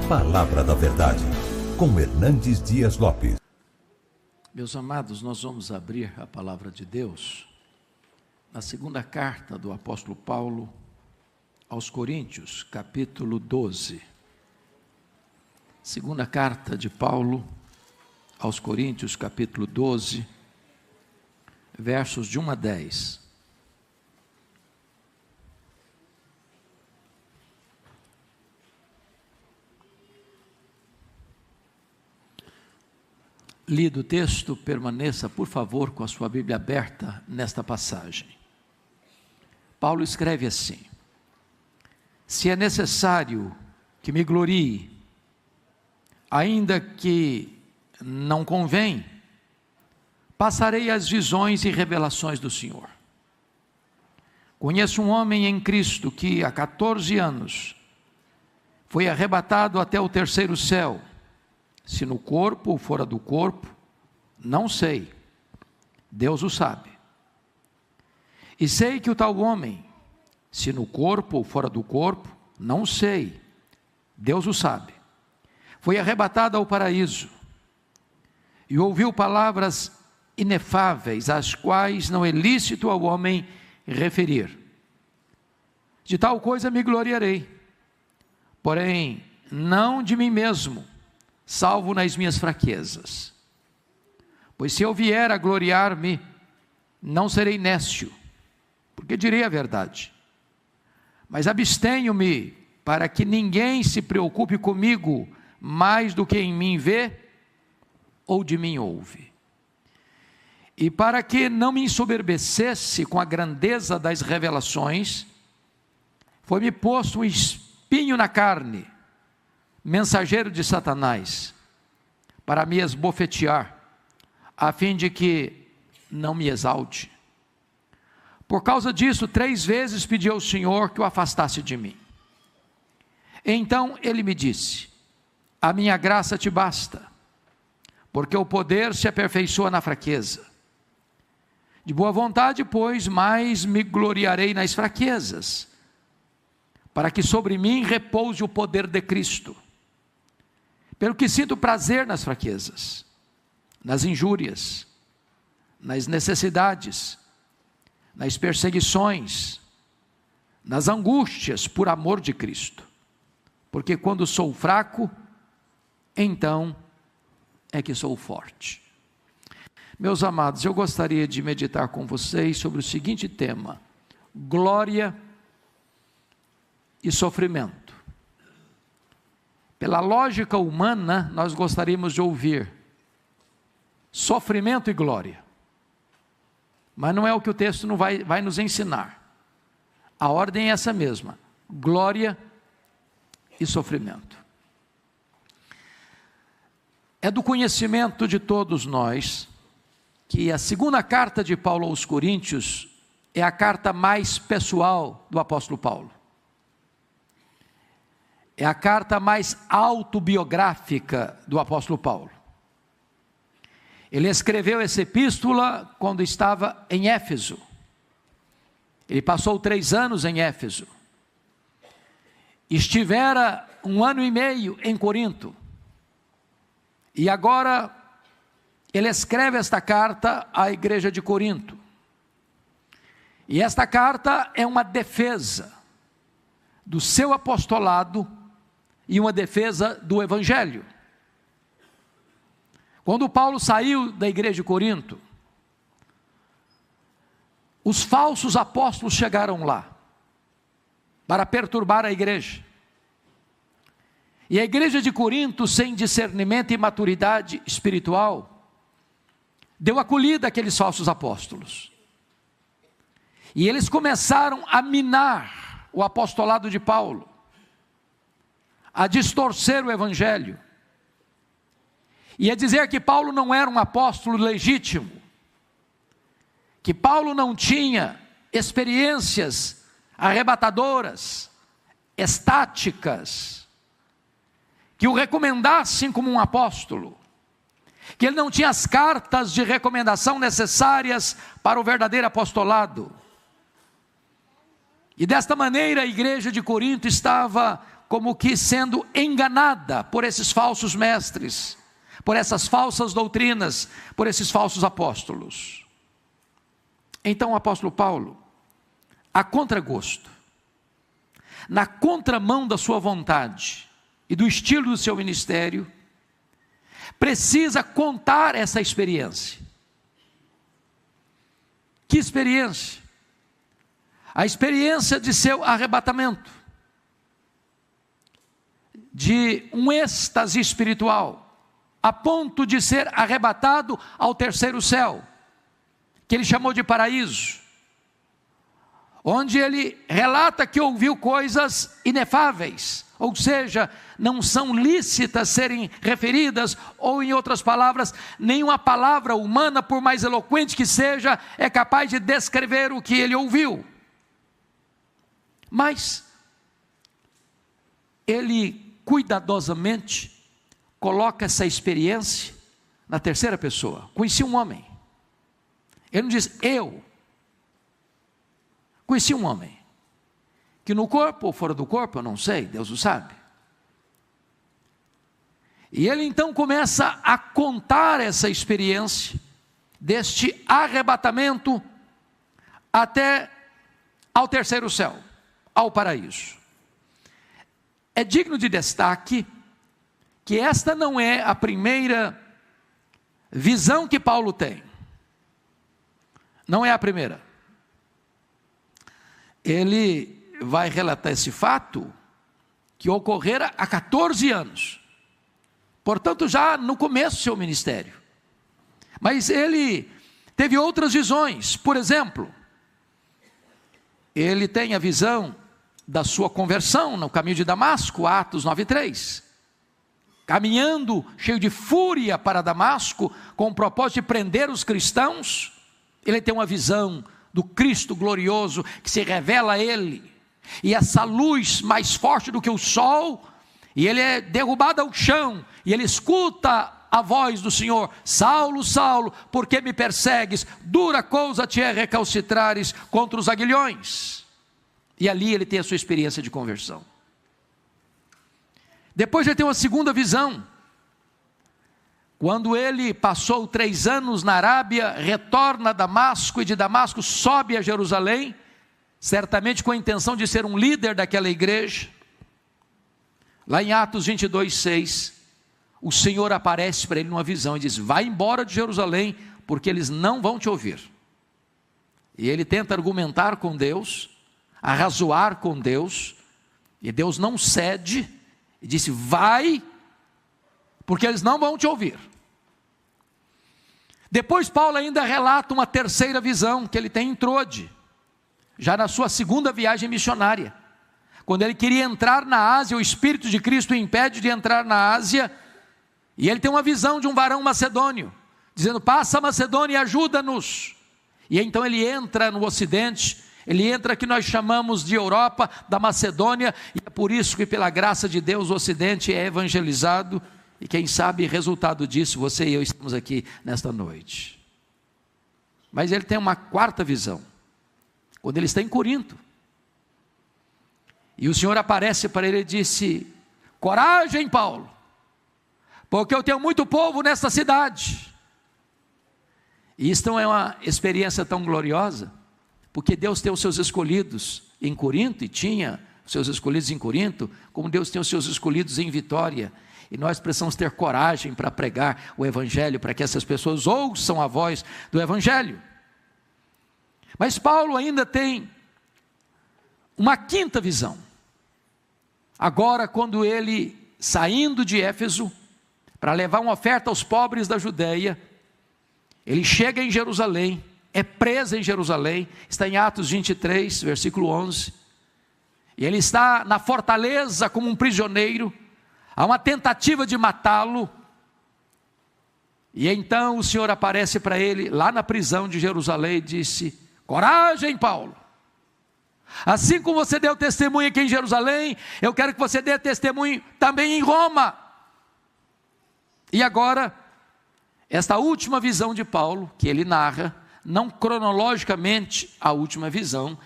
Palavra da Verdade, com Hernandes Dias Lopes. Meus amados, nós vamos abrir a Palavra de Deus na segunda carta do apóstolo Paulo aos Coríntios, capítulo 12. Segunda carta de Paulo aos Coríntios, capítulo 12, versos de 1 a 10. Lido o texto, permaneça, por favor, com a sua Bíblia aberta nesta passagem. Paulo escreve assim: se é necessário que me glorie, ainda que não convém, passarei as visões e revelações do Senhor. Conheço um homem em Cristo que há 14 anos foi arrebatado até o terceiro céu. Se no corpo ou fora do corpo, não sei, Deus o sabe. E sei que o tal homem, se no corpo ou fora do corpo, não sei, Deus o sabe, foi arrebatado ao paraíso e ouviu palavras inefáveis, as quais não é lícito ao homem referir. De tal coisa me gloriarei, porém não de mim mesmo, salvo nas minhas fraquezas. Pois se eu vier a gloriar-me, não serei nécio, porque direi a verdade. Mas abstenho-me para que ninguém se preocupe comigo mais do que em mim vê ou de mim ouve. E para que não me ensoberbecesse com a grandeza das revelações, foi-me posto um espinho na carne, mensageiro de Satanás, para me esbofetear, a fim de que não me exalte. Por causa disso, 3 vezes pedi ao Senhor que o afastasse de mim. Então ele me disse: a minha graça te basta, porque o poder se aperfeiçoa na fraqueza. De boa vontade, pois, mais me gloriarei nas fraquezas, para que sobre mim repouse o poder de Cristo. Pelo que sinto prazer nas fraquezas, nas injúrias, nas necessidades, nas perseguições, nas angústias por amor de Cristo. Porque quando sou fraco, então é que sou forte. Meus amados, eu gostaria de meditar com vocês sobre o seguinte tema: glória e sofrimento. Pela lógica humana, nós gostaríamos de ouvir sofrimento e glória. Mas não é o que o texto não vai nos ensinar. A ordem é essa mesma: glória e sofrimento. É do conhecimento de todos nós que a segunda carta de Paulo aos Coríntios é a carta mais pessoal do apóstolo Paulo. É a carta mais autobiográfica do apóstolo Paulo. Ele escreveu essa epístola quando estava em Éfeso. Ele passou 3 anos em Éfeso. Estivera 1 ano e meio em Corinto. E agora ele escreve esta carta à igreja de Corinto. E esta carta é uma defesa do seu apostolado e uma defesa do evangelho. Quando Paulo saiu da igreja de Corinto, os falsos apóstolos chegaram lá para perturbar a igreja. E a igreja de Corinto, sem discernimento e maturidade espiritual, deu acolhida àqueles falsos apóstolos. E eles começaram a minar o apostolado de Paulo, a distorcer o evangelho, e a dizer que Paulo não era um apóstolo legítimo, que Paulo não tinha experiências arrebatadoras, estáticas, que o recomendassem como um apóstolo, que ele não tinha as cartas de recomendação necessárias para o verdadeiro apostolado. E desta maneira a igreja de Corinto estava como que sendo enganada por esses falsos mestres, por essas falsas doutrinas, por esses falsos apóstolos. Então o apóstolo Paulo, a contragosto, na contramão da sua vontade e do estilo do seu ministério, precisa contar essa experiência. Que experiência? A experiência de seu arrebatamento, de um êxtase espiritual, a ponto de ser arrebatado ao terceiro céu, que ele chamou de paraíso, onde ele relata que ouviu coisas inefáveis, ou seja, não são lícitas serem referidas, ou em outras palavras, nenhuma palavra humana, por mais eloquente que seja, é capaz de descrever o que ele ouviu. Mas ele cuidadosamente coloca essa experiência na terceira pessoa. Conheci um homem. Ele não diz eu. Conheci um homem, que no corpo ou fora do corpo, eu não sei, Deus o sabe. E ele então começa a contar essa experiência, deste arrebatamento até ao terceiro céu, ao paraíso. É digno de destaque que esta não é a primeira visão que Paulo tem. Não é a primeira. Ele vai relatar esse fato que ocorrera há 14 anos. Portanto, já no começo do seu ministério. Mas ele teve outras visões. Por exemplo, ele tem a visão da sua conversão no caminho de Damasco, Atos 9:3. Caminhando cheio de fúria para Damasco, com o propósito de prender os cristãos, ele tem uma visão do Cristo glorioso que se revela a ele, e essa luz mais forte do que o sol, e ele é derrubado ao chão, e ele escuta a voz do Senhor: Saulo, Saulo, por que me persegues? Dura coisa te é recalcitrares contra os aguilhões. E ali ele tem a sua experiência de conversão. Depois ele tem uma segunda visão, quando ele passou 3 anos na Arábia, retorna a Damasco, e de Damasco sobe a Jerusalém, certamente com a intenção de ser um líder daquela igreja. Lá em Atos 22:6, o Senhor aparece para ele numa visão e diz: vai embora de Jerusalém, porque eles não vão te ouvir. E ele tenta argumentar com Deus, arrazoar com Deus, e Deus não cede, e disse: vai, porque eles não vão te ouvir. Depois Paulo ainda relata uma terceira visão que ele tem em Trode, já na sua segunda viagem missionária, quando ele queria entrar na Ásia, o Espírito de Cristo o impede de entrar na Ásia, e ele tem uma visão de um varão macedônio, dizendo: passa a Macedônia e ajuda-nos. E então ele entra no Ocidente, ele entra que nós chamamos de Europa, da Macedônia, e é por isso que pela graça de Deus o Ocidente é evangelizado. E quem sabe, resultado disso, você e eu estamos aqui nesta noite. Mas ele tem uma quarta visão, quando ele está em Corinto, e o Senhor aparece para ele e disse: coragem, Paulo, porque eu tenho muito povo nesta cidade. E isso não é uma experiência tão gloriosa, porque Deus tem os seus escolhidos em Corinto, e tinha os seus escolhidos em Corinto, como Deus tem os seus escolhidos em Vitória. E nós precisamos ter coragem para pregar o Evangelho, para que essas pessoas ouçam a voz do Evangelho. Mas Paulo ainda tem uma quinta visão. Agora, quando ele, saindo de Éfeso, para levar uma oferta aos pobres da Judeia, ele chega em Jerusalém, é preso em Jerusalém, está em Atos 23, versículo 11. E ele está na fortaleza como um prisioneiro. Há uma tentativa de matá-lo, e então o Senhor aparece para ele, lá na prisão de Jerusalém, e disse: coragem, Paulo, assim como você deu testemunho aqui em Jerusalém, eu quero que você dê testemunho também em Roma. E agora, esta última visão de Paulo, que ele narra, não cronologicamente a última visão,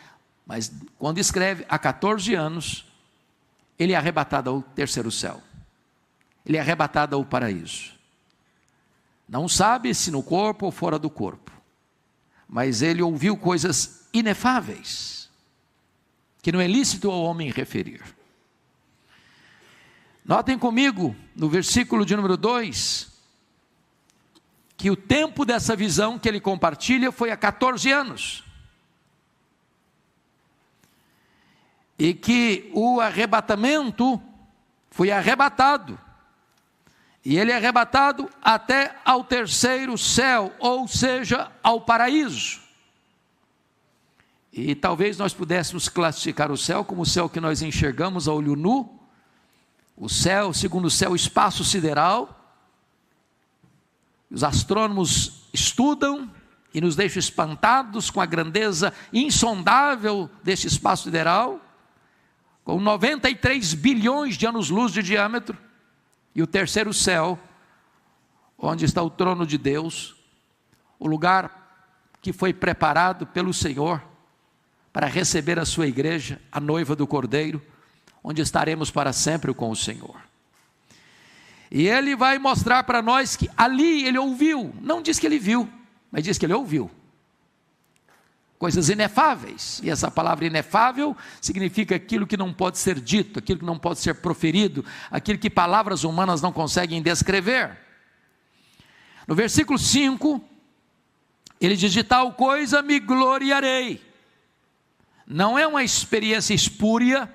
mas quando escreve, há 14 anos, ele é arrebatado ao terceiro céu. Ele é arrebatado ao paraíso. Não sabe se no corpo ou fora do corpo, mas ele ouviu coisas inefáveis, que não é lícito ao homem referir. Notem comigo, no versículo de número 2, que o tempo dessa visão que ele compartilha foi há 14 anos. E que o arrebatamento foi arrebatado. E ele é arrebatado até ao terceiro céu, ou seja, ao paraíso. E talvez nós pudéssemos classificar o céu como o céu que nós enxergamos a olho nu, o céu, segundo o céu, espaço sideral. Os astrônomos estudam e nos deixam espantados com a grandeza insondável deste espaço sideral, com 93 bilhões de anos-luz de diâmetro. E o terceiro céu, onde está o trono de Deus, o lugar que foi preparado pelo Senhor para receber a sua igreja, a noiva do Cordeiro, onde estaremos para sempre com o Senhor. E ele vai mostrar para nós que ali ele ouviu, não diz que ele viu, mas diz que ele ouviu coisas inefáveis. E essa palavra inefável significa aquilo que não pode ser dito, aquilo que não pode ser proferido, aquilo que palavras humanas não conseguem descrever. No versículo 5, ele diz: de tal coisa me gloriarei. Não é uma experiência espúria,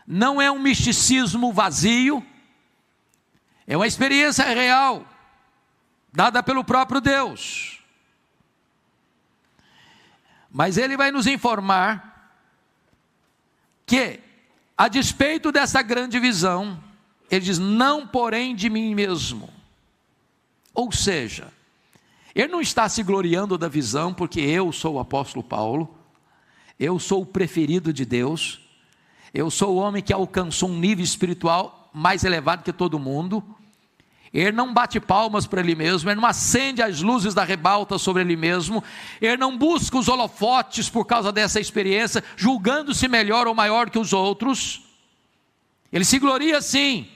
não é um misticismo vazio, é uma experiência real, dada pelo próprio Deus. Mas ele vai nos informar que, a despeito dessa grande visão, ele diz: não porém de mim mesmo. Ou seja, ele não está se gloriando da visão porque eu sou o apóstolo Paulo, eu sou o preferido de Deus, eu sou o homem que alcançou um nível espiritual mais elevado que todo mundo. Ele não bate palmas para ele mesmo, ele não acende as luzes da ribalta sobre ele mesmo, ele não busca os holofotes por causa dessa experiência, julgando-se melhor ou maior que os outros. Ele se gloria sim,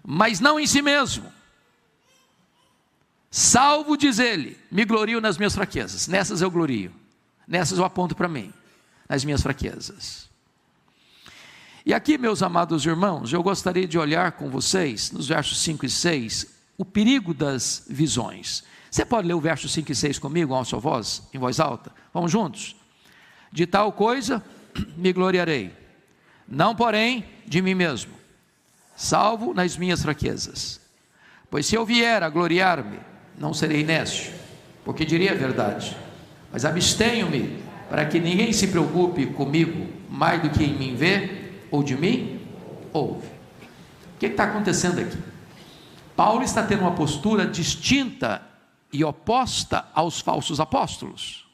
mas não em si mesmo. Salvo, diz ele, me glorio nas minhas fraquezas. Nessas eu glorio, nessas eu aponto para mim, nas minhas fraquezas. E aqui, meus amados irmãos, eu gostaria de olhar com vocês, nos versos 5 e 6, o perigo das visões. Você pode ler o verso 5 e 6 comigo, a sua voz, em voz alta? Vamos juntos? De tal coisa me gloriarei, não porém de mim mesmo, salvo nas minhas fraquezas. Pois se eu vier a gloriar-me, não serei nécio, porque diria a verdade, mas abstenho-me, para que ninguém se preocupe comigo mais do que em mim vê, ou de mim ouve. O que está acontecendo aqui? Paulo está tendo uma postura distinta e oposta aos falsos apóstolos,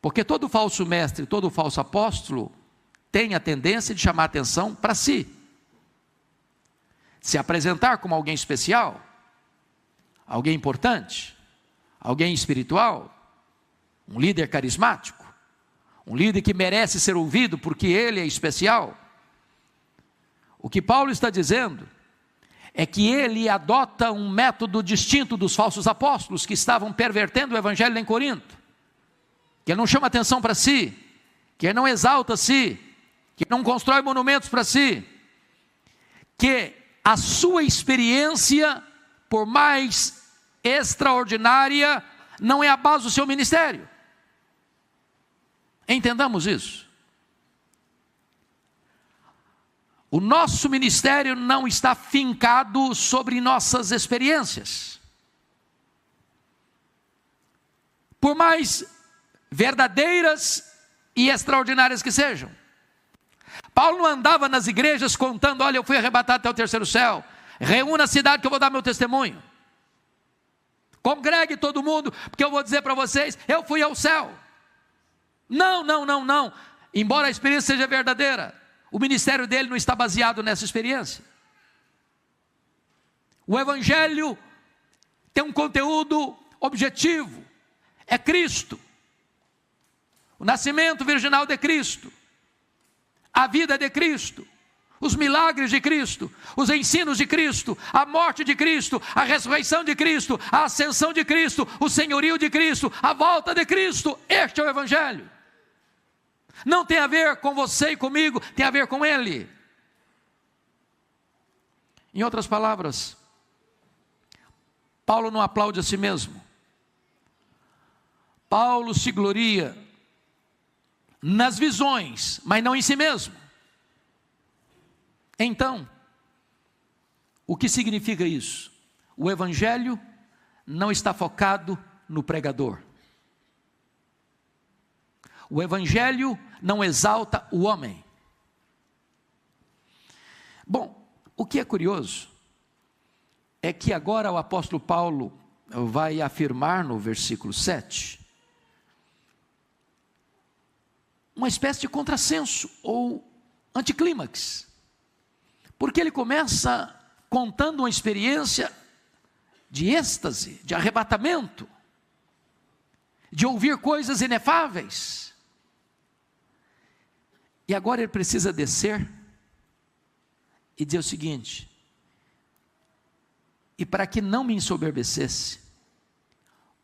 porque todo falso mestre, todo falso apóstolo tem a tendência de chamar a atenção para si, se apresentar como alguém especial, alguém importante, alguém espiritual, um líder carismático, um líder que merece ser ouvido porque ele é especial. O que Paulo está dizendo é que ele adota um método distinto dos falsos apóstolos que estavam pervertendo o evangelho em Corinto, que ele não chama atenção para si, que ele não exalta a si, que ele não constrói monumentos para si, que a sua experiência, por mais extraordinária, não é a base do seu ministério. Entendamos isso. O nosso ministério não está fincado sobre nossas experiências, por mais verdadeiras e extraordinárias que sejam. Paulo não andava nas igrejas contando: olha, eu fui arrebatado até o terceiro céu, reúna a cidade que eu vou dar meu testemunho, congregue todo mundo, porque eu vou dizer para vocês, eu fui ao céu. Não. Embora a experiência seja verdadeira, o ministério dele não está baseado nessa experiência. O evangelho tem um conteúdo objetivo, é Cristo, o nascimento virginal de Cristo, a vida de Cristo, os milagres de Cristo, os ensinos de Cristo, a morte de Cristo, a ressurreição de Cristo, a ascensão de Cristo, o senhorio de Cristo, a volta de Cristo. Este é o Evangelho. Não tem a ver com você e comigo, tem a ver com Ele. Em outras palavras, Paulo não aplaude a si mesmo. Paulo se gloria nas visões, mas não em si mesmo. Então, o que significa isso? O Evangelho não está focado no pregador. O Evangelho não exalta o homem. Bom, o que é curioso é que agora o apóstolo Paulo vai afirmar no versículo 7 uma espécie de contrassenso ou anticlímax, porque ele começa contando uma experiência de êxtase, de arrebatamento, de ouvir coisas inefáveis, e agora ele precisa descer e dizer o seguinte: e para que não me ensoberbecesse,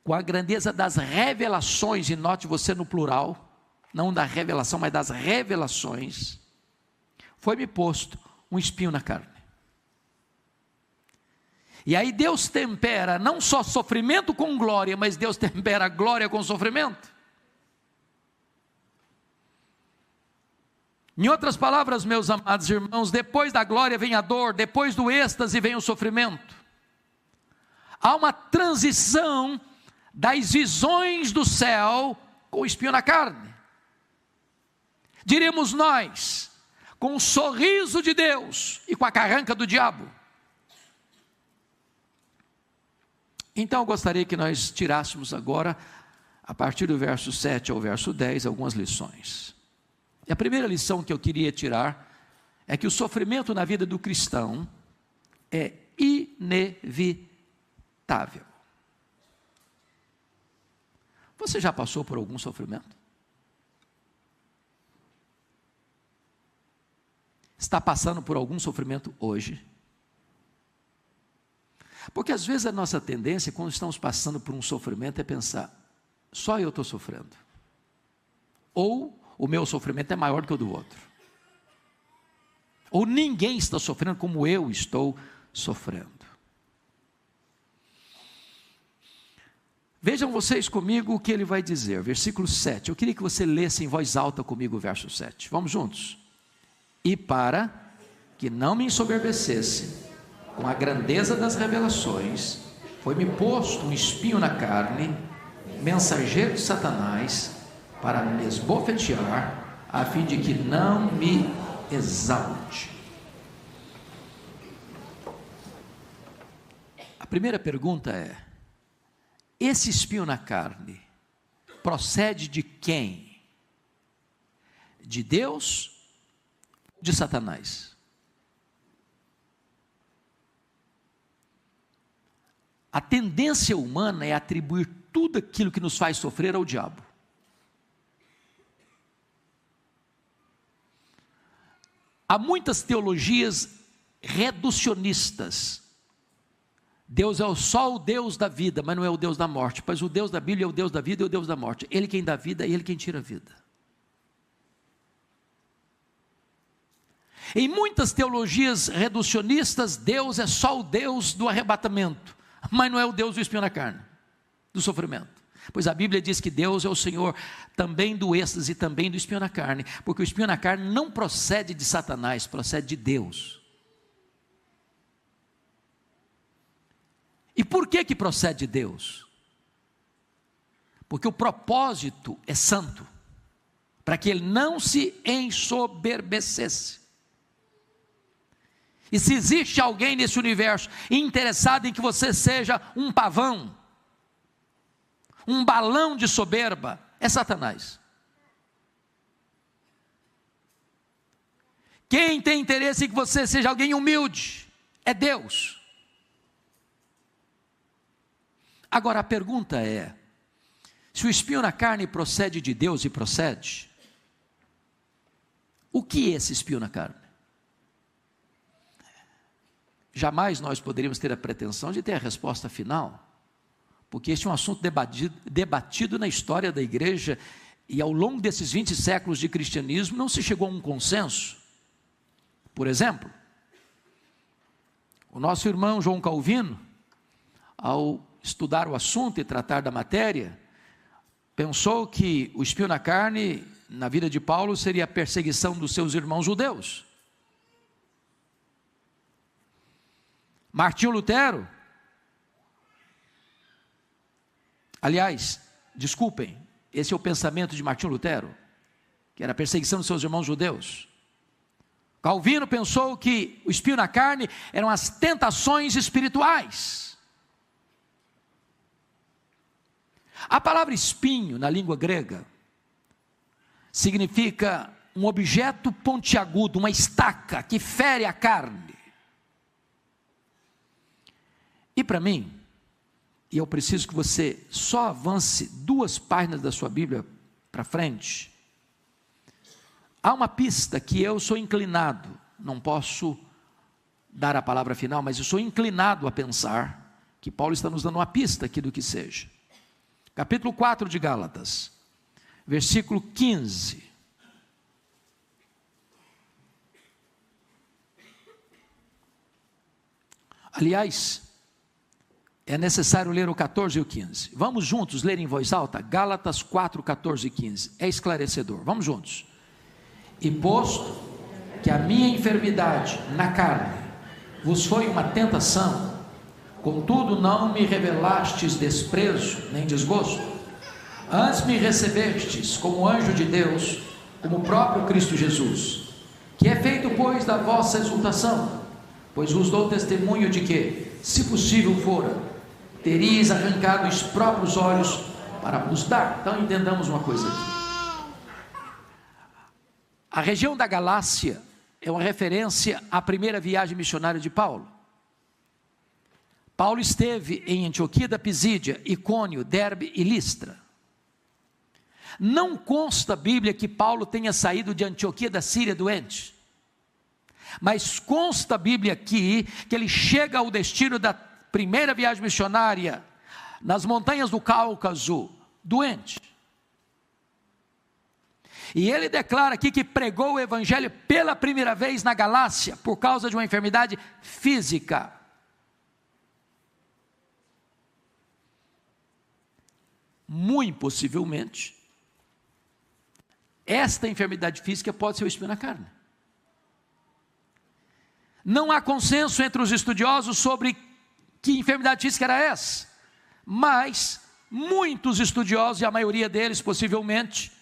com a grandeza das revelações, e note você no plural, não da revelação, mas das revelações, foi-me posto um espinho na carne. E aí Deus tempera não só sofrimento com glória, mas Deus tempera glória com sofrimento. Em outras palavras, meus amados irmãos, depois da glória vem a dor, depois do êxtase vem o sofrimento. Há uma transição das visões do céu com o espinho na carne. Diremos nós, com o sorriso de Deus e com a carranca do diabo. Então eu gostaria que nós tirássemos agora, a partir do verso 7 ao verso 10, algumas lições. E a primeira lição que eu queria tirar é que o sofrimento na vida do cristão é inevitável. Você já passou por algum sofrimento? Está passando por algum sofrimento hoje? Porque às vezes a nossa tendência, quando estamos passando por um sofrimento, é pensar: só eu estou sofrendo, ou o meu sofrimento é maior do que o do outro, ou ninguém está sofrendo como eu estou sofrendo. Vejam vocês comigo o que ele vai dizer, versículo 7, eu queria que você lesse em voz alta comigo o verso 7, vamos juntos. E para que não me ensoberbecesse com a grandeza das revelações, foi-me posto um espinho na carne, mensageiro de Satanás, para me esbofetear, a fim de que não me exalte. A primeira pergunta é: esse espinho na carne procede de quem? De Deus ou de Satanás? A tendência humana é atribuir tudo aquilo que nos faz sofrer ao diabo. Há muitas teologias reducionistas. Deus é só o Deus da vida, mas não é o Deus da morte. Pois o Deus da Bíblia é o Deus da vida e o Deus da morte. Ele quem dá vida e Ele quem tira a vida. Em muitas teologias reducionistas, Deus é só o Deus do arrebatamento, mas não é o Deus do espinho na carne, do sofrimento. Pois a Bíblia diz que Deus é o Senhor também do êxtase e também do espinho na carne, porque o espinho na carne não procede de Satanás, procede de Deus. E por que procede de Deus? Porque o propósito é santo, para que ele não se ensoberbecesse. E se existe alguém nesse universo interessado em que você seja um pavão, um balão de soberba, é Satanás. Quem tem interesse em que você seja alguém humilde, é Deus. Agora a pergunta é: se o espinho na carne procede de Deus, e procede, O que é esse espinho na carne? Jamais nós poderíamos ter a pretensão de ter a resposta final, porque este é um assunto debatido na história da igreja, e ao longo desses 20 séculos de cristianismo não se chegou a um consenso. Por exemplo, o nosso irmão João Calvino, ao estudar o assunto e tratar da matéria, pensou que o espinho na carne, na vida de Paulo, seria a perseguição dos seus irmãos judeus. Martinho Lutero, aliás, desculpem, esse é o pensamento de Martinho Lutero, que era a perseguição dos seus irmãos judeus. Calvino pensou que o espinho na carne eram as tentações espirituais. A palavra espinho, na língua grega, significa um objeto pontiagudo, uma estaca que fere a carne. E para mim, e eu preciso que você só avance 2 páginas da sua Bíblia para frente, há uma pista que eu sou inclinado, não posso dar a palavra final, mas eu sou inclinado a pensar que Paulo está nos dando uma pista aqui do que seja. Capítulo 4 de Gálatas, versículo 15. Aliás, é necessário ler o 14 e o 15. Vamos juntos ler em voz alta? Gálatas 4, 14 e 15. É esclarecedor. Vamos juntos. E posto que a minha enfermidade na carne vos foi uma tentação, contudo não me revelastes desprezo nem desgosto, antes me recebestes como anjo de Deus, como o próprio Cristo Jesus, que é feito pois da vossa exultação, pois vos dou testemunho de que, se possível fora, teríeis arrancado os próprios olhos para vos dar. Então entendamos uma coisa aqui. A região da Galácia é uma referência à primeira viagem missionária de Paulo. Paulo esteve em Antioquia da Pisídia, Icônio, Derbe e Listra. Não consta a Bíblia que Paulo tenha saído de Antioquia da Síria doente, mas consta a Bíblia aqui que ele chega ao destino da primeira viagem missionária, nas montanhas do Cáucaso, doente. E ele declara aqui que pregou o evangelho pela primeira vez na Galácia, por causa de uma enfermidade física. Muito possivelmente, esta enfermidade física pode ser o espinho na carne. Não há consenso entre os estudiosos sobre que enfermidade física era essa, mas muitos estudiosos, e a maioria deles possivelmente,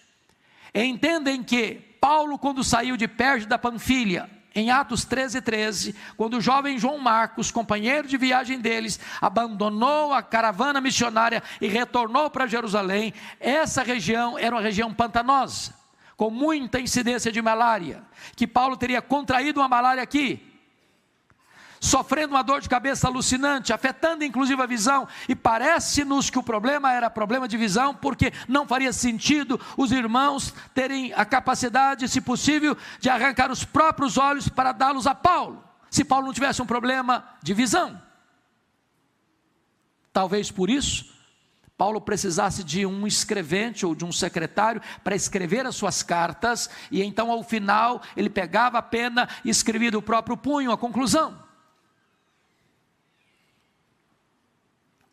entendem que Paulo, quando saiu de Perge da Panfilha, em Atos 13:13, quando o jovem João Marcos, companheiro de viagem deles, abandonou a caravana missionária e retornou para Jerusalém, essa região era uma região pantanosa, com muita incidência de malária, que Paulo teria contraído uma malária aqui, sofrendo uma dor de cabeça alucinante, afetando inclusive a visão, e parece-nos que o problema era problema de visão, porque não faria sentido os irmãos terem a capacidade, se possível, de arrancar os próprios olhos para dá-los a Paulo, se Paulo não tivesse um problema de visão. Talvez por isso, Paulo precisasse de um escrevente ou de um secretário para escrever as suas cartas, e então ao final ele pegava a pena e escrevia do próprio punho a conclusão.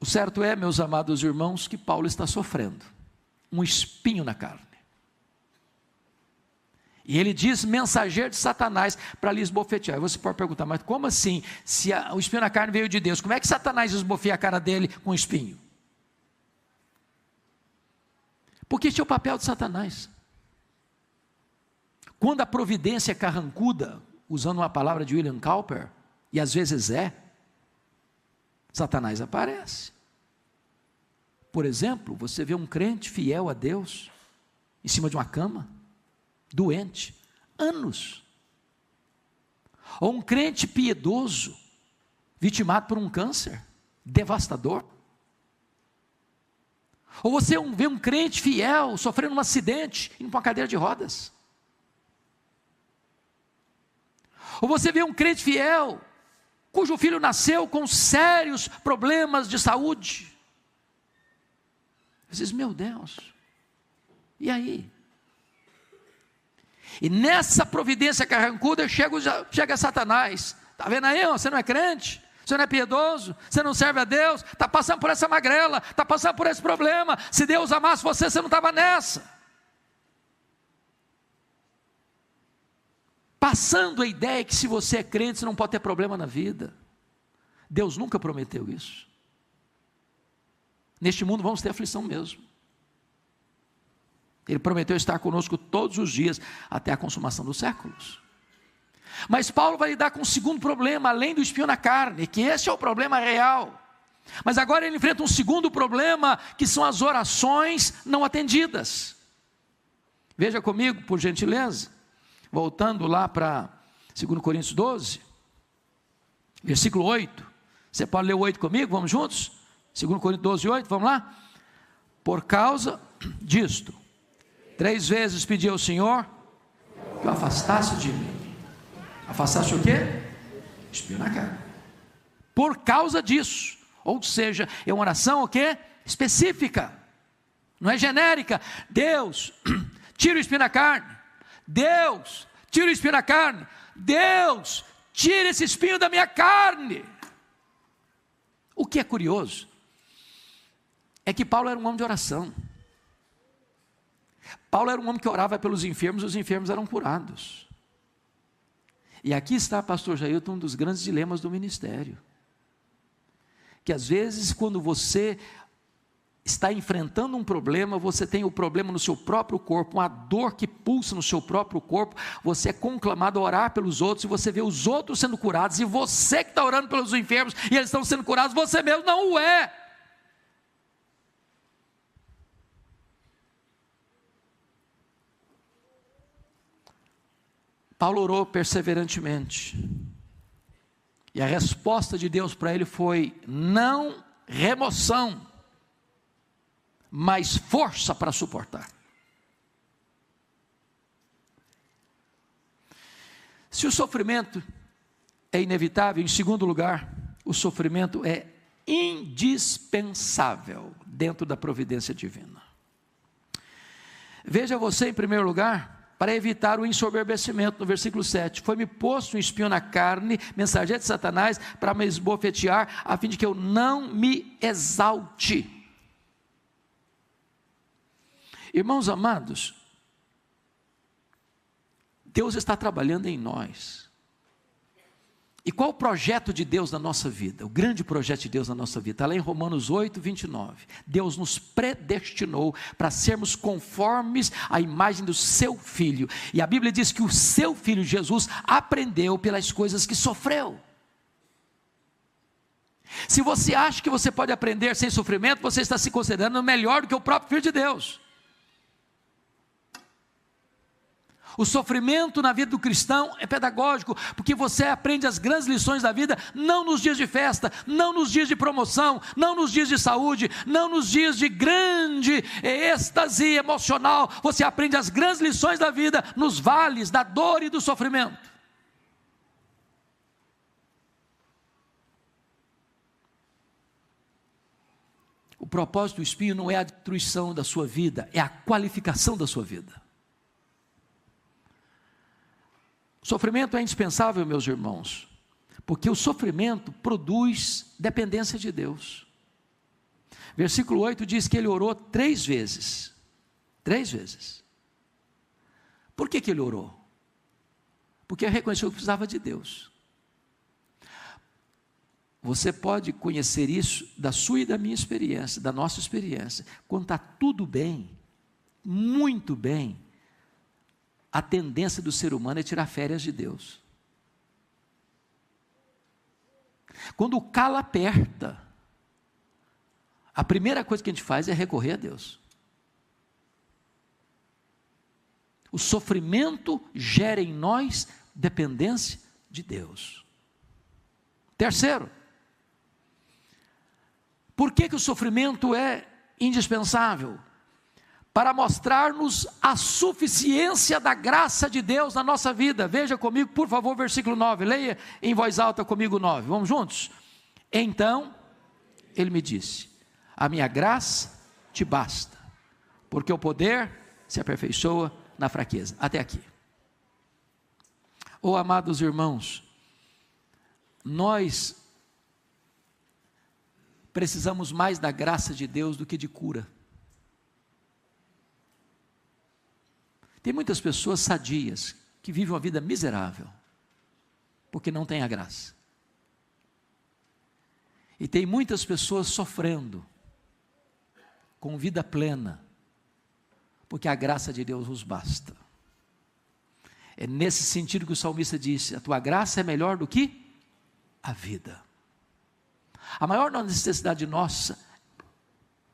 O certo é, meus amados irmãos, que Paulo está sofrendo um espinho na carne. E ele diz mensageiro de Satanás para lhe esbofetear. E você pode perguntar, mas como assim? Se o espinho na carne veio de Deus, como é que Satanás esbofeia a cara dele com espinho? Porque este é o papel de Satanás. Quando a providência é carrancuda, usando uma palavra de William Cowper, e às vezes Satanás aparece. Por exemplo, você vê um crente fiel a Deus, em cima de uma cama, doente, anos. Ou um crente piedoso, vitimado por um câncer, devastador. Ou você vê um crente fiel, sofrendo um acidente, indo para uma cadeira de rodas. Ou você vê um crente fiel, cujo filho nasceu com sérios problemas de saúde. Você diz, meu Deus, e aí? E nessa providência carrancuda chega Satanás. Está vendo aí? Você não é crente? Você não é piedoso? Você não serve a Deus? Está passando por essa magrela? Está passando por esse problema? Se Deus amasse você, você não estava nessa. Passando a ideia que se você é crente, você não pode ter problema na vida. Deus nunca prometeu isso. Neste mundo vamos ter aflição mesmo. Ele prometeu estar conosco todos os dias, até a consumação dos séculos. Mas Paulo vai lidar com um segundo problema, além do espinho na carne, que esse é o problema real. Mas agora ele enfrenta um segundo problema, que são as orações não atendidas. Veja comigo, por gentileza, voltando lá para 2 Coríntios 12, versículo 8. Você pode ler o 8 comigo? Vamos juntos? 2 Coríntios 12, 8, vamos lá? Por causa disto, 3 vezes pedi ao Senhor que o afastasse de mim. Afastasse o quê? Espinho na carne. Por causa disso. Ou seja, é uma oração o quê? Específica. Não é genérica. Deus, tira o espinho na carne. Deus, tira o espinho na carne. Deus, tira esse espinho da minha carne. O que é curioso é que Paulo era um homem de oração. Paulo era um homem que orava pelos enfermos, e os enfermos eram curados. E aqui está, pastor Jailton, um dos grandes dilemas do ministério. Que às vezes, quando você está enfrentando um problema, você tem o problema no seu próprio corpo, uma dor que pulsa no seu próprio corpo, você é conclamado a orar pelos outros, e você vê os outros sendo curados, e você que está orando pelos enfermos, e eles estão sendo curados, você mesmo não o é. Paulo orou perseverantemente, e a resposta de Deus para ele foi: não remoção, mas força para suportar. Se o sofrimento é inevitável, em segundo lugar, o sofrimento é indispensável dentro da providência divina. Veja você, em primeiro lugar, para evitar o ensoberbecimento, no versículo 7, foi-me posto um espinho na carne, mensageiro de Satanás, para me esbofetear, a fim de que eu não me exalte. Irmãos amados, Deus está trabalhando em nós. E qual o projeto de Deus na nossa vida? O grande projeto de Deus na nossa vida está lá em Romanos 8, 29. Deus nos predestinou para sermos conformes à imagem do seu Filho. E a Bíblia diz que o seu Filho Jesus aprendeu pelas coisas que sofreu. Se você acha que você pode aprender sem sofrimento, você está se considerando melhor do que o próprio Filho de Deus. O sofrimento na vida do cristão é pedagógico, porque você aprende as grandes lições da vida, não nos dias de festa, não nos dias de promoção, não nos dias de saúde, não nos dias de grande êxtase emocional. Você aprende as grandes lições da vida nos vales da dor e do sofrimento. O propósito do espinho não é a destruição da sua vida, é a qualificação da sua vida. O sofrimento é indispensável, meus irmãos, porque o sofrimento produz dependência de Deus. Versículo 8 diz que ele orou 3 vezes. 3 vezes. Por que ele orou? Porque reconheceu que precisava de Deus. Você pode conhecer isso da sua e da minha experiência, da nossa experiência. Quando está tudo bem, muito bem, a tendência do ser humano é tirar férias de Deus. Quando o calo aperta, a primeira coisa que a gente faz é recorrer a Deus. O sofrimento gera em nós dependência de Deus. Terceiro, por que o sofrimento é indispensável? para mostrar-nos a suficiência da graça de Deus na nossa vida. Veja comigo, por favor, versículo 9, leia em voz alta comigo 9, vamos juntos? Então, ele me disse, a minha graça te basta, porque o poder se aperfeiçoa na fraqueza. Até aqui. Oh, amados irmãos, nós precisamos mais da graça de Deus do que de cura. Tem muitas pessoas sadias que vivem uma vida miserável, porque não têm a graça. E tem muitas pessoas sofrendo, com vida plena, porque a graça de Deus os basta. É nesse sentido que o salmista disse, a tua graça é melhor do que a vida. A maior necessidade nossa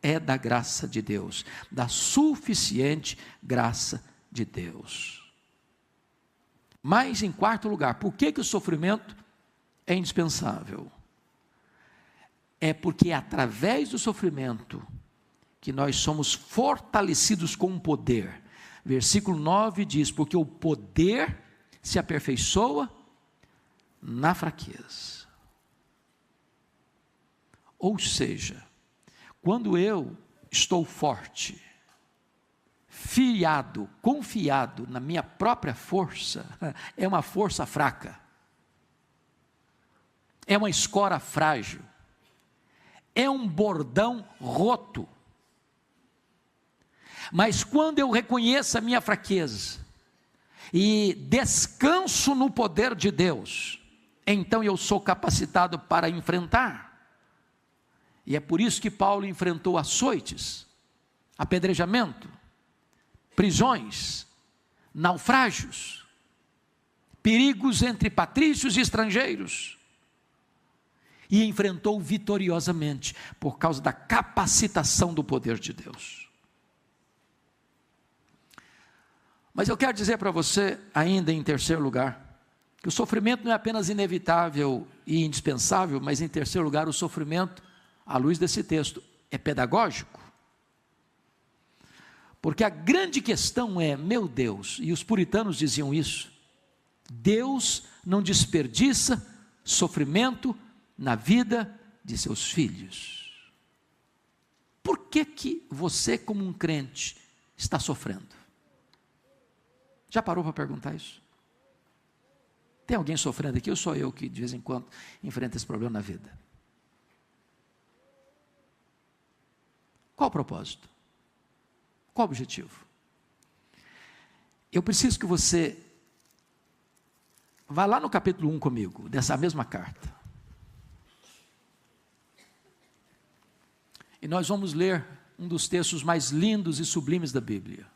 é da graça de Deus, da suficiente graça de Deus. Mas em quarto lugar, por que o sofrimento é indispensável? É porque é através do sofrimento que nós somos fortalecidos com o poder. Versículo 9 diz, porque o poder se aperfeiçoa na fraqueza. Ou seja, quando eu estou forte, confiado na minha própria força, é uma força fraca, é uma escora frágil, é um bordão roto. Mas quando eu reconheço a minha fraqueza, e descanso no poder de Deus, então eu sou capacitado para enfrentar. E é por isso que Paulo enfrentou açoites, apedrejamento, prisões, naufrágios, perigos entre patrícios e estrangeiros, e enfrentou vitoriosamente, por causa da capacitação do poder de Deus. Mas eu quero dizer para você, ainda em terceiro lugar, que o sofrimento não é apenas inevitável e indispensável, mas em terceiro lugar, o sofrimento, à luz desse texto, é pedagógico. Porque a grande questão é, meu Deus, e os puritanos diziam isso, Deus não desperdiça sofrimento na vida de seus filhos. Por que você, como um crente, está sofrendo? Já parou para perguntar isso? Tem alguém sofrendo aqui ou sou eu que de vez em quando enfrenta esse problema na vida? Qual o propósito? Qual o objetivo? Eu preciso que você vá lá no capítulo 1 comigo, dessa mesma carta. E nós vamos ler um dos textos mais lindos e sublimes da Bíblia.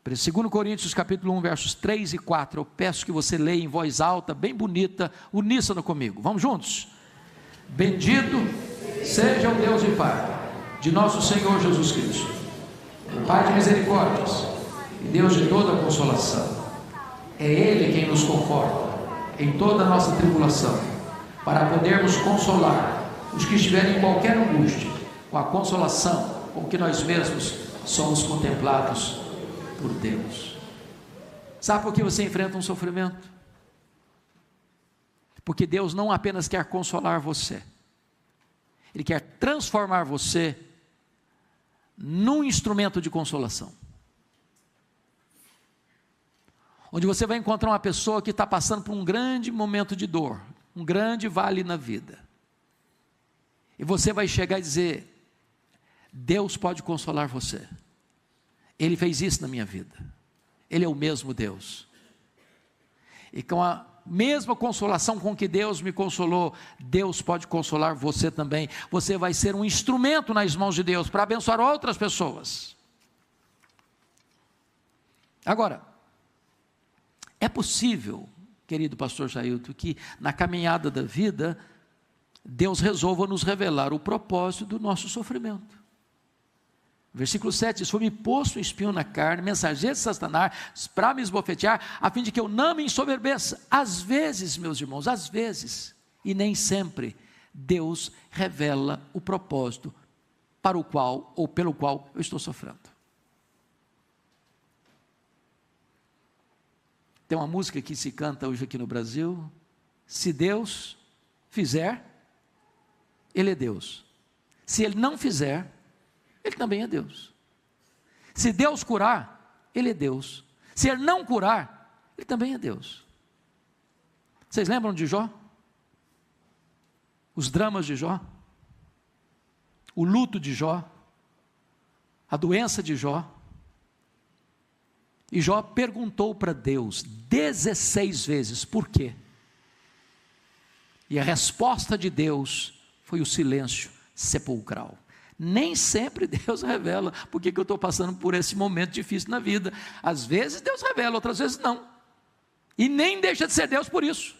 2 Coríntios capítulo 1, versos 3 e 4, eu peço que você leia em voz alta, bem bonita, uníssono comigo, vamos juntos? Bendito seja o Deus e Pai de nosso Senhor Jesus Cristo, o Pai de misericórdias e Deus de toda consolação. É Ele quem nos conforta em toda a nossa tribulação, para podermos consolar os que estiverem em qualquer angústia, com a consolação com que nós mesmos somos contemplados por Deus. Sabe por que você enfrenta um sofrimento? Porque Deus não apenas quer consolar você, Ele quer transformar você num instrumento de consolação, onde você vai encontrar uma pessoa que está passando por um grande momento de dor, um grande vale na vida, e você vai chegar e dizer, Deus pode consolar você, Ele fez isso na minha vida, Ele é o mesmo Deus, e com a mesma consolação com que Deus me consolou, Deus pode consolar você também. Você vai ser um instrumento nas mãos de Deus, para abençoar outras pessoas. Agora, é possível, querido pastor Jailton, que na caminhada da vida, Deus resolva nos revelar o propósito do nosso sofrimento. Versículo 7 diz, foi-me posto um espinho na carne, mensageiro de Satanás, para me esbofetear, a fim de que eu não me ensoberbeça. Às vezes, meus irmãos, às vezes, e nem sempre, Deus revela o propósito para o qual, ou pelo qual eu estou sofrendo. Tem uma música que se canta hoje aqui no Brasil: se Deus fizer, Ele é Deus. Se Ele não fizer, Ele também é Deus. Se Deus curar, Ele é Deus. Se Ele não curar, Ele também é Deus. Vocês lembram de Jó? Os dramas de Jó? O luto de Jó? A doença de Jó? E Jó perguntou para Deus 16 vezes, por quê? E a resposta de Deus foi o silêncio sepulcral. Nem sempre Deus revela porque que eu estou passando por esse momento difícil na vida. Às vezes Deus revela, outras vezes não. E nem deixa de ser Deus por isso.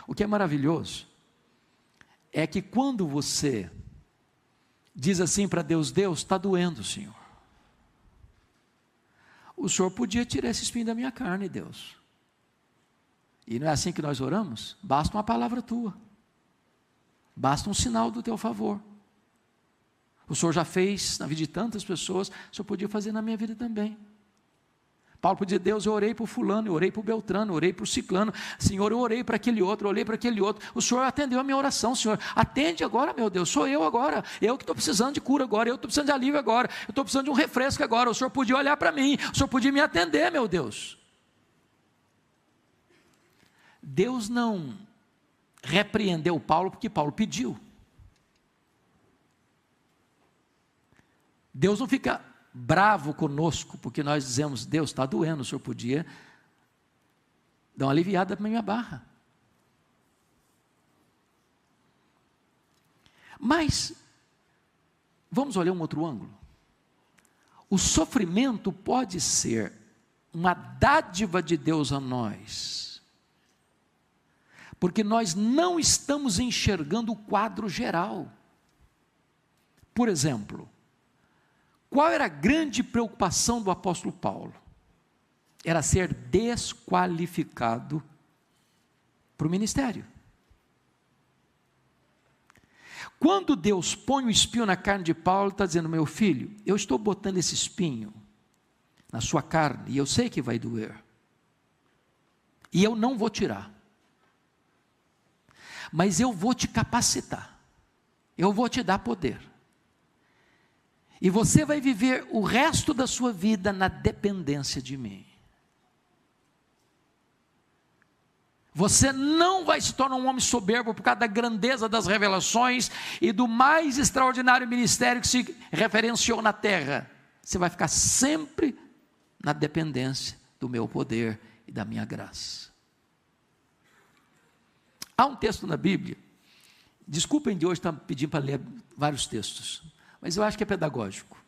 O que é maravilhoso é que quando você diz assim para Deus: Deus, está doendo, Senhor. O Senhor podia tirar esse espinho da minha carne, Deus. E não é assim que nós oramos? Basta uma palavra tua. Basta um sinal do teu favor. O Senhor já fez na vida de tantas pessoas, o Senhor podia fazer na minha vida também. Paulo podia dizer: Deus, eu orei por fulano, eu orei por Beltrano, eu orei por Ciclano, Senhor, eu orei para aquele outro, eu orei para aquele outro, o Senhor atendeu a minha oração, Senhor, atende agora, meu Deus, sou eu agora, eu que estou precisando de cura agora, eu estou precisando de alívio agora, eu estou precisando de um refresco agora, o Senhor podia olhar para mim, o Senhor podia me atender, meu Deus. Deus não repreendeu Paulo porque Paulo pediu. Deus não fica bravo conosco porque nós dizemos: Deus, está doendo, o Senhor podia dar uma aliviada para a minha barra. Mas vamos olhar um outro ângulo. O sofrimento pode ser uma dádiva de Deus a nós, porque nós não estamos enxergando o quadro geral. Por exemplo, qual era a grande preocupação do apóstolo Paulo? Era ser desqualificado para o ministério. Quando Deus põe o espinho na carne de Paulo, está dizendo: meu filho, eu estou botando esse espinho na sua carne, e eu sei que vai doer, e eu não vou tirar, mas eu vou te capacitar, eu vou te dar poder, e você vai viver o resto da sua vida na dependência de mim. Você não vai se tornar um homem soberbo por causa da grandeza das revelações e do mais extraordinário ministério que se referenciou na terra. Você vai ficar sempre na dependência do meu poder e da minha graça. Há um texto na Bíblia, desculpem de hoje estar pedindo para ler vários textos, mas eu acho que é pedagógico.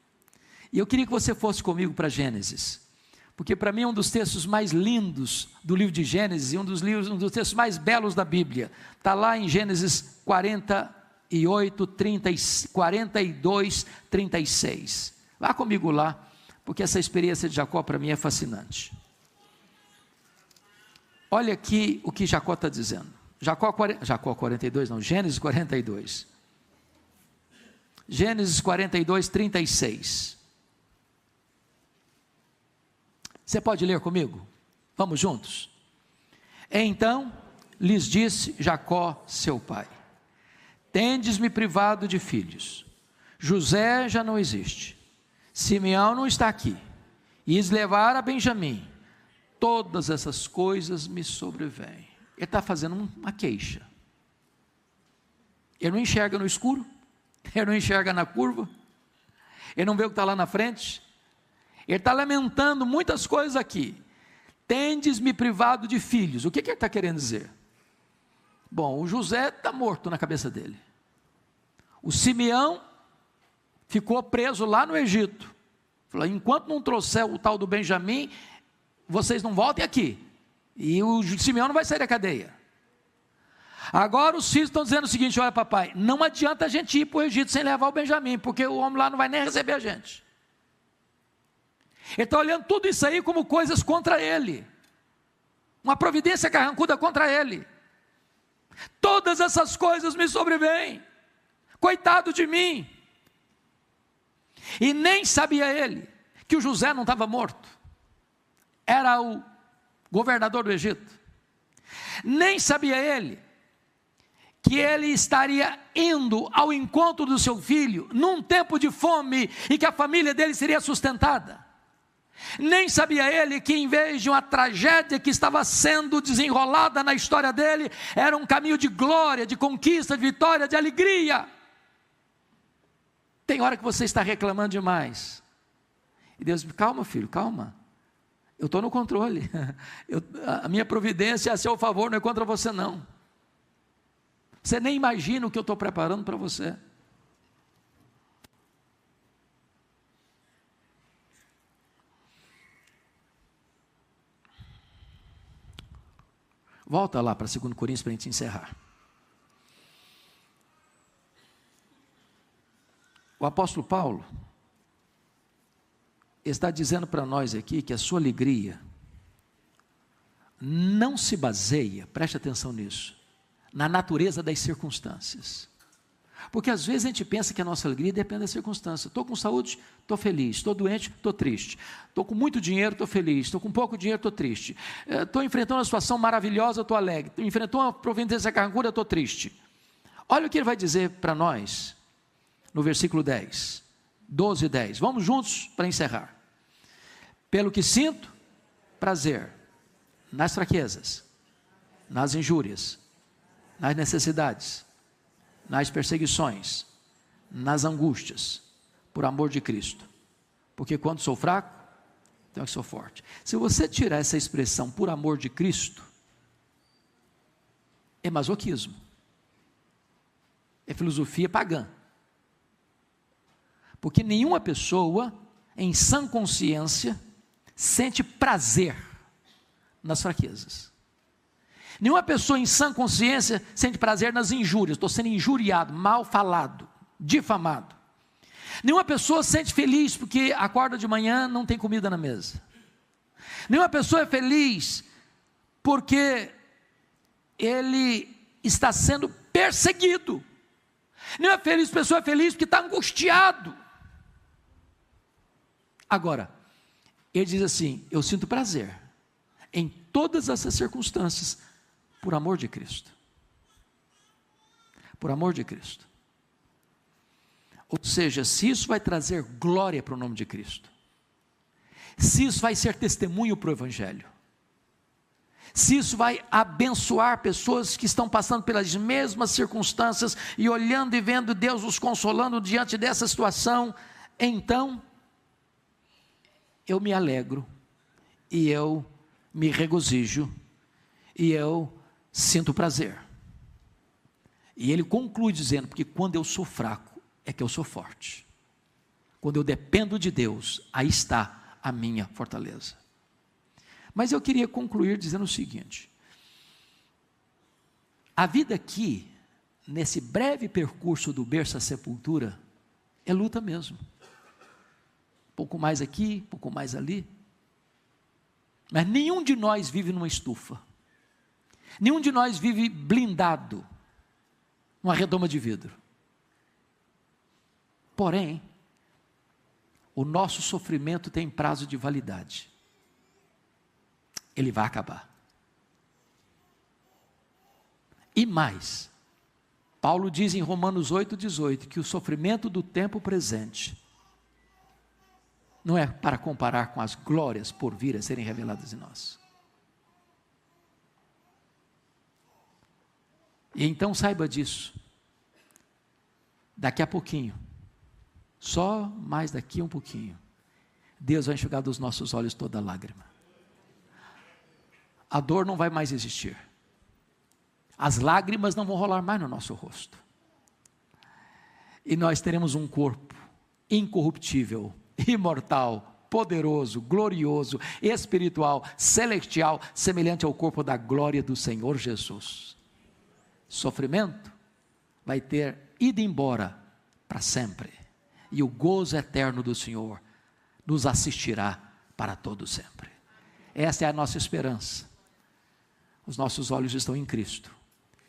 E eu queria que você fosse comigo para Gênesis, porque para mim é um dos textos mais lindos do livro de Gênesis, e um dos textos mais belos da Bíblia. Está lá em Gênesis 42, 36. Vá comigo lá, porque essa experiência de Jacó para mim é fascinante. Olha aqui o que Jacó está dizendo. Gênesis 42. Gênesis 42, 36. Você pode ler comigo? Vamos juntos? Então lhes disse Jacó, seu pai: tendes-me privado de filhos. José já não existe, Simeão não está aqui, is levar a Benjamim. Todas essas coisas me sobrevêm. Ele está fazendo uma queixa. Ele não enxerga no escuro, ele não enxerga na curva, ele não vê o que está lá na frente. Ele está lamentando muitas coisas aqui. Tendes-me privado de filhos. O que ele está querendo dizer? Bom, o José está morto na cabeça dele. O Simeão ficou preso lá no Egito. Falou: enquanto não trouxer o tal do Benjamim, vocês não voltem aqui. E o Simeão não vai sair da cadeia. Agora os filhos estão dizendo o seguinte: olha, papai, não adianta a gente ir para o Egito sem levar o Benjamim, porque o homem lá não vai nem receber a gente. Ele está olhando tudo isso aí como coisas contra ele, uma providência carrancuda contra ele. Todas essas coisas me sobrevêm, coitado de mim. E nem sabia ele que o José não estava morto, era o governador do Egito. Nem sabia ele que ele estaria indo ao encontro do seu filho num tempo de fome e que a família dele seria sustentada. Nem sabia ele que, em vez de uma tragédia que estava sendo desenrolada na história dele, era um caminho de glória, de conquista, de vitória, de alegria. Tem hora que você está reclamando demais, e Deus diz: calma, filho, calma, eu estou no controle, a minha providência é a seu favor, não é contra você não. Você nem imagina o que eu estou preparando para você. Volta lá para 2 Coríntios para a gente encerrar. O apóstolo Paulo está dizendo para nós aqui que a sua alegria não se baseia, preste atenção nisso, na natureza das circunstâncias. Porque às vezes a gente pensa que a nossa alegria depende das circunstâncias. Estou com saúde, estou feliz. Estou doente, estou triste. Estou com muito dinheiro, estou feliz. Estou com pouco dinheiro, estou triste. Estou enfrentando uma situação maravilhosa, estou alegre. Enfrentou uma providência carregura, estou triste. Olha o que ele vai dizer para nós no versículo 10, 12 e 10. Vamos juntos para encerrar. Pelo que sinto prazer nas fraquezas, nas injúrias, nas necessidades, nas perseguições, nas angústias, por amor de Cristo. Porque quando sou fraco, então eu sou forte. Se você tirar essa expressão por amor de Cristo, é masoquismo, é filosofia pagã. Porque nenhuma pessoa em sã consciência sente prazer nas fraquezas. Nenhuma pessoa em sã consciência sente prazer nas injúrias. Estou sendo injuriado, mal falado, difamado. Nenhuma pessoa sente feliz porque acorda de manhã, não tem comida na mesa. Nenhuma pessoa é feliz porque ele está sendo perseguido. Nenhuma pessoa é feliz porque está angustiado. Agora, ele diz assim: eu sinto prazer em todas essas circunstâncias, por amor de Cristo. Por amor de Cristo. Ou seja, se isso vai trazer glória para o nome de Cristo, se isso vai ser testemunho para o Evangelho, se isso vai abençoar pessoas que estão passando pelas mesmas circunstâncias e olhando e vendo Deus os consolando diante dessa situação, então eu me alegro e eu me regozijo e eu sinto prazer. E ele conclui dizendo: porque quando eu sou fraco é que eu sou forte. Quando eu dependo de Deus, aí está a minha fortaleza. Mas eu queria concluir dizendo o seguinte: a vida aqui, nesse breve percurso do berço à sepultura, é luta mesmo. Pouco mais aqui, pouco mais ali. Mas nenhum de nós vive numa estufa. Nenhum de nós vive blindado numa redoma de vidro. Porém, o nosso sofrimento tem prazo de validade. Ele vai acabar. E mais, Paulo diz em Romanos 8,18 que o sofrimento do tempo presente não é para comparar com as glórias por vir a serem reveladas em nós. E então saiba disso. Daqui a pouquinho, só mais daqui a um pouquinho, Deus vai enxugar dos nossos olhos toda lágrima. A dor não vai mais existir. As lágrimas não vão rolar mais no nosso rosto. E nós teremos um corpo incorruptível, imortal, poderoso, glorioso, espiritual, celestial, semelhante ao corpo da glória do Senhor Jesus. Sofrimento vai ter ido embora para sempre, e o gozo eterno do Senhor nos assistirá para todo sempre. Essa é a nossa esperança. Os nossos olhos estão em Cristo,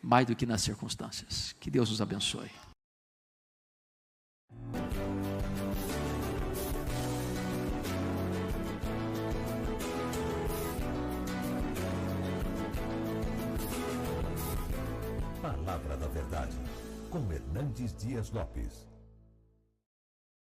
mais do que nas circunstâncias. Que Deus os abençoe. Palavra da Verdade, com Hernandes Dias Lopes.